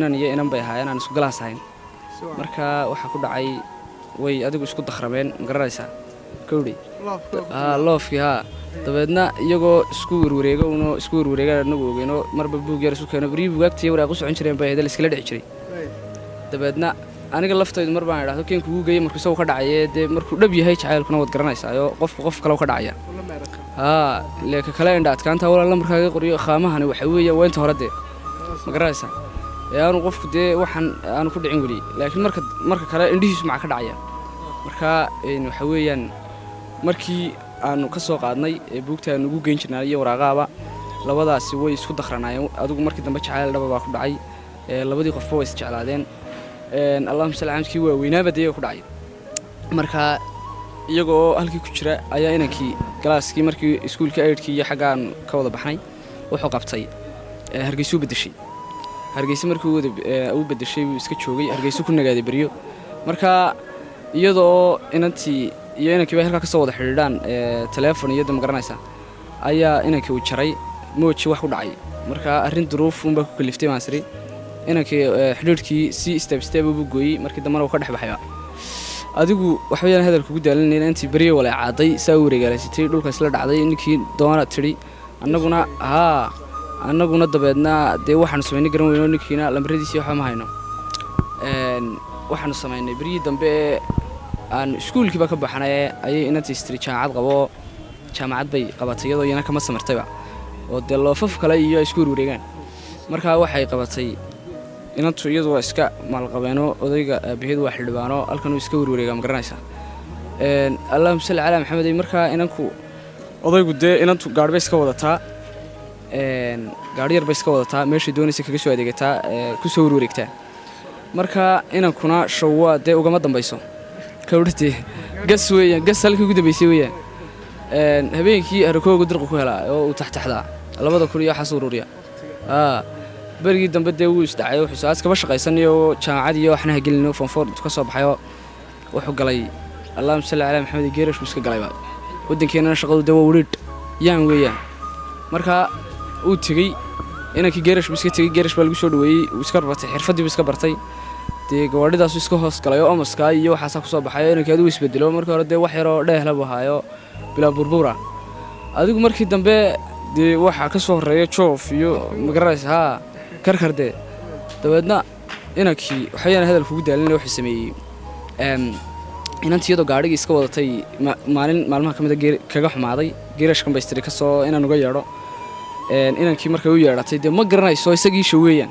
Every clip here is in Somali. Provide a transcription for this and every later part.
inan iyo inan bay ahaayeen aan isku galaas ahayn marka waxa ku dhacay way adigu isku dakhrameen magaranaysaa kowdhi loofkii haa dabeedna iyagoo isku warwareega anagu ogeyno marba buug yar isu keeno beriyi bugaagtiiyo waraaq u socon jireen bay ahayd la iskala dhici jiray dabeedna aniga laftaydu mar baan idhaahdo keen kugu geeyey markuu isagu ka dhacayee dee markuu dhab yahay jacaylkuna waad garanaysaayoo qofku qof kale ka dhacaya haa leeka kale indha adkaanta walaal markaaga qoriyo khaamahani waxa weeye waa inta hore dee ma garanaysaa aanu qofku dee waxaan aanu ku dhicin weli laakiin marka kale indhihiisu maca ka dhacaya marka waxa weeyaan markii aanu ka soo qaadnay ee buugta aanu ugu geyn jirnay iyo waraaqaaba labadaasi way isku dakhranaayeen adigu markii dambe jacayl dhaba baa ku dhacay labadii qofba way isjeclaadeen allahumma salli ala kii waaweynaaba dee ku dhacay marka iyagoo halkii ku jira ayaa inankii galaaskii markii iskuulka aidkii iyo xaggaan ka wada baxnay wuxuu qabtay hargeysu bedeshay hargeysa markii uu bedeshay wuu iska joogay hargeysu ku nagaaday beriyo marka iyadoo inantii iyo inankii bay halkaa ka soo wada xidhiidhaan teleefon iyo ma garanaysaa ayaa inankii uu jaray mooji wax ku dhacay marka arrin duruuf unbaa ku kaliftay maasri inankii xidhiidhkii si step ugu gooyey markii dambena uu ka dhex baxay adigu wax weeyaan hadalka ugu daalinayna intii beriyo wala caaday saa wareegaalaysatay dhulka isla dhacday ninkii doona tiri annaguna dabeedna dee waxaanu samaynay garan weyno ninkiina lambaradiisii waxba ma hayno waxaanu samaynay beriyii dambe aan iskuulkiiba ka baxnay ayay inantii istiri jaamacad bay qabatay iyadoo iyana kama samartayba oo dee loofaf kale iyo ay isku warwareegaan markaa waxay qabatay inantu iyadu waa iska maalqabeeno odayga aabaheed waa xildhibaano halkan uu iska warwareegaa ma garanaysaa allahumma salli calaa maxamed markaa inanku odaygu dee inantu gaadhi bay iska wadataa gaadhi yar bay iska wadataa meeshay doonaysa kaga soo adeegataa ku soo warwareegtaa marka inankuna shawwaa dee ugama dambayso kawdhatee gas weeyaan gas halkii ugu dambaysay weeyaan habeenkii harakooga dirqu ku helaa oo uu taxtaxdaa 2,000 iyo waxaas ururiya berigii dambe dee wuu isdhacay wuxuu saas kaba shaqaysanayo jaamacad iyo waxna hagelino fonfor ka soo baxayo wuxuu galay allahumma salli ala maxamed geerash iska galay wadankeena shaqadu dee waa wariid yaan weeyaan marka uu tagay inankii geerash iska tagay geerash baa lagu soo dhaweeyay uu iska bartay xirfadii iska bartay dee gawaadhidaas iska hoos galay oo amaska iyo waxaas ku soo baxay inankii adigu isbedelo markii hore dee wax yar oo dheehla buu haayo bilaa burbura adigu markii dambe dee waxa ka soo horeeya joof iyo magaraysa karkardee dabeedna inankii waxayaan hadalka ugu daalinay wuxuu sameeyey inantii iyadoo gaadhigii iska wadatay maalmaha ka mid kaga xumaaday geerashkan baystiri ka soo inaan uga yeedho inankii markay u yeedhatay dee ma garanayso isagii shaweeyaan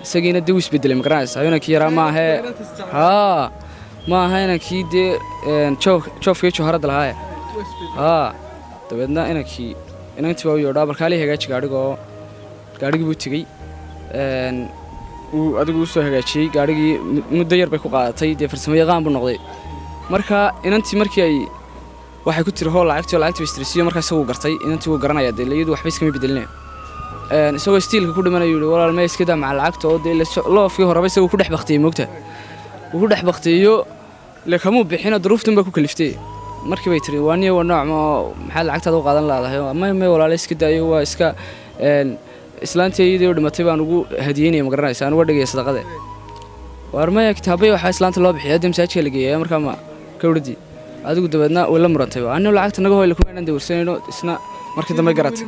isagiina dee u isbedelay ma garanaysaa inankii yaraa maaha inankii dee joofkii jooharada lahaaye dabeedna inantii baa u yeedho balkaalii hagaaji gaadhigii buu tegey uu adigu u soo hagaajiyey gaadhigii muddo yar bay ku qaadatay dee farsamo yaqaan buu noqday marka inantii markii ay waxay ku tiri hool lacagtii istrisiyo markaa isagu gartay inantii wuu garanaya dee iyadu waxba iskama bedelinayo isagoo stiilka ku dhimanayo yidhi walaal ma iska daa maca lacagta oo dee loofkii horeba isagu ku dhex baktiyey moogta uu ku dhex baktiyeyo le kamuu bixino duruuftan baa ku kaliftay markii bay tiri waa niyo waa nooc maxaad lacagtaada u qaadan laadahay may walaale iska daayo waa iska islaantii iyadoo dhimatay baan ugu hadiyeynaya ma garanaysa aan uga dhigaya sadaqade warmaya kitaabay waxa islaanta loo bixiyaa dee masaajidka la geeyay markaa ma kawdhadii adigu dabeedna way la murantay anna lacagta naga hooyla kuma inaan dawrsanayno isna markii dambe garatay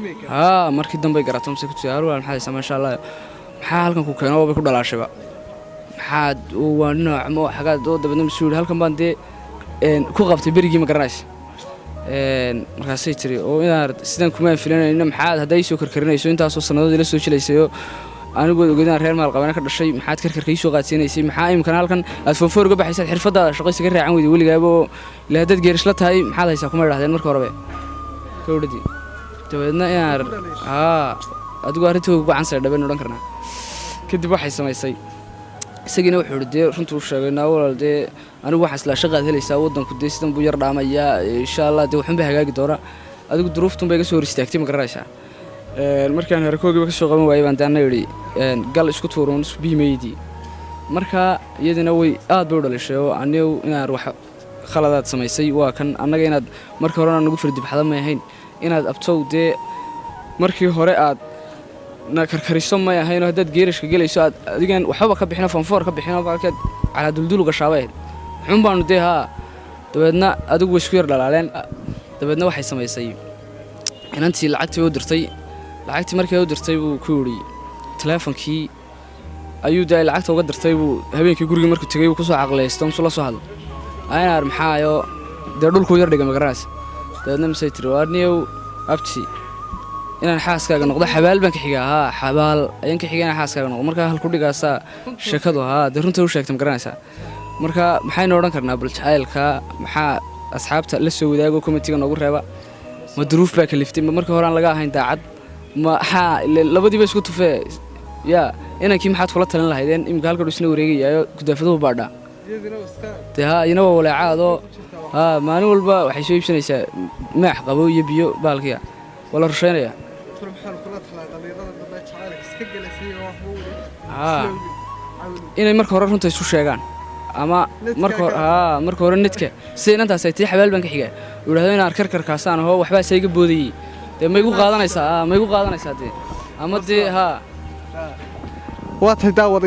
markii dambe garatay mise ku tiyaar walaal maxay sameeyay insha Allah maxaa halkan ku keeno oo ku dhalaashayba maxaad waa nooc ma xagaad oo dabeedna masuul halkan baan dee ku qabtay berigii ma garanaysa markaasay tiri oo inaad sidan kuma filanayno maxaad haday soo karkarinayso intaas oo sanadood ila soo jilaysayo anigu ogeydaan reer maal qabanay ka dhashay maxaad karkarkay soo qaadsiinaysay maxaa imkan halkan aad foonfoor uga baxaysay xirfadaada shaqaysi ka raacan weyday weligaaba ilaa dad geerish la tahay maxaad haysaa kuma yiraahdeen markii horeba kawdhadii dabeedna inaad adigu arrintii ugu gacan dhaban oran karnaa kadib waxay samaysay isagiina wuxuu yidhi dee runtuu u sheegaynaa walaal dee anigu waxaan isla shaqaad helaysaa waddanku dee sidan buu yar dhaamayaa insha allah dee waxunbay hagaagi doona adigu duruuftun bay iga soo hor istaagtay ma garanaysaa markaan harakoogiiba ka soo qaban waayay baan daana yidhi gal isku tuuruun isku biimaydii marka iyadina way aad bay u dhalishay oo anigu inaad wax khaladaad samaysay waa kan annaga inaad markii horena nagu firdibxada ma ahayn inaad abtow dee markii hore aad na karkariso ma ahayn haddaad geerishka gelayso aad adigan waxba ka bixino fanfoor ka bixino baalkeed cala duldul gashaabay xun baanu dee haa dabeedna adigu way isku yar dhalaaleen dabeedna waxay samaysay inantii lacagtii u dirtay lacagtii markii u dirtay buu ku yiri teleefankii ayuu day lacagta uga dirtay buu habeenkii guriga markuu tagay uu ku soo caqleystay oo la soo hadlay ayna maxaayo dee dhulku yar dhigay magaraas dabeedna misay tiri waarniyow abti inaan xaaskaaga noqdo xabaal baan ka xigaa haa xabaal ayaan ka xigaa inaan xaaskaaga noqdo marka hal ku dhigaasaa sheekadu haa dee runta u sheegtay magaranaysaa marka maxaynu odhan karnaa bal jacaylka maxaa asxaabta la soo wadaago committee noogu reeba ma duruuf baa kaliftay markii hore aan laga ahayn daacad ma labadiiba isku tufee yaa inankii maxaad kula talin lahaydeen imika halka dhisna wareegayayo gudaafaduhu baadhaa dee haa ina waa waleecaadoo haa maalin walba waxay soo iibsanaysaa maax qabo iyo biyo baalkiya waa la rusheynaya inay marka hore runta isu sheegaan ama marka hore nidka sida inantaas ay tii xabaal baan ka xigaa yidhaahdo inaan karkarkaasaan ahoo waxbaa sayga boodayey dee ma igu qaadanaysaa dee ama dee haa waa tahay daawada